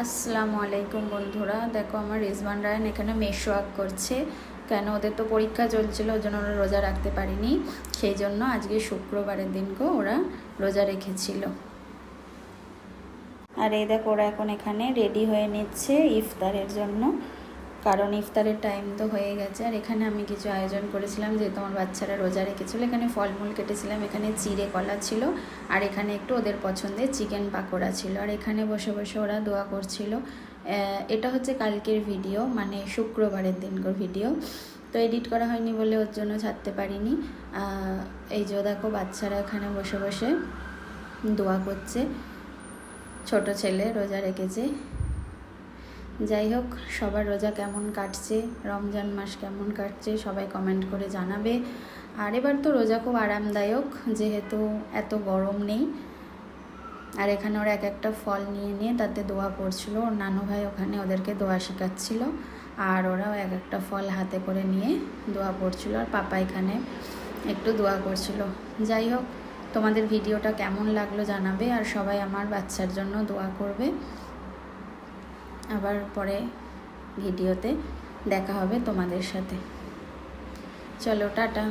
আসসালামু আলাইকুম বন্ধুরা, দেখো আমার রিজওয়ান রায়ন এখানে মেসওয়াক করছে। কেন, ওদের তো পরীক্ষা চলছিল, ওই জন্য ওরা রোজা রাখতে পারিনি। সেই জন্য আজকে শুক্রবারের দিনকে ওরা রোজা রেখেছিল। আর এই দেখো ওরা এখন এখানে রেডি হয়ে নিচ্ছে ইফতারের জন্য, কারণ ইফতারের টাইম তো হয়ে গেছে। আর এখানে আমি কিছু আয়োজন করেছিলাম, যেহেতু আমার বাচ্চারা রোজা রেখেছিলো। এখানে ফলমূল কেটেছিলাম, এখানে চিড়ে কলা ছিল, আর এখানে একটু ওদের পছন্দের চিকেন পাকোড়া ছিল। আর এখানে বসে বসে ওরা দোয়া করছিল। এটা হচ্ছে কালকের ভিডিও, মানে শুক্রবারের দিনকার ভিডিও, তো এডিট করা হয়নি বলে ওর জন্য ছাড়তে পারিনি। এই যে দেখো বাচ্চারা এখানে বসে বসে দোয়া করছে। ছোট ছেলে রোজা রেখেছে। যাই হোক, সবার রোজা কেমন কাটছে, রমজান মাস কেমন কাটছে সবাই কমেন্ট করে জানাবে। আর এবার তো রোজা খুব আরামদায়ক, যেহেতু এত গরম নেই। আর এখানে ওরা এক একটা ফল নিয়ে নিয়ে তাতে দোয়া পড়ছিল। ওর নানু ভাই ওখানে ওদেরকে দোয়া শেখাচ্ছিল, আর ওরাও এক একটা ফল হাতে করে নিয়ে দোয়া পড়ছিল। আর পাপা এখানে একটু দোয়া করছিল। যাই হোক, তোমাদের ভিডিওটা কেমন লাগলো জানাবে, আর সবাই আমার বাচ্চার জন্য দোয়া করবে। আবার পরে ভিডিওতে দেখা হবে তোমাদের সাথে। চলো, টাটা।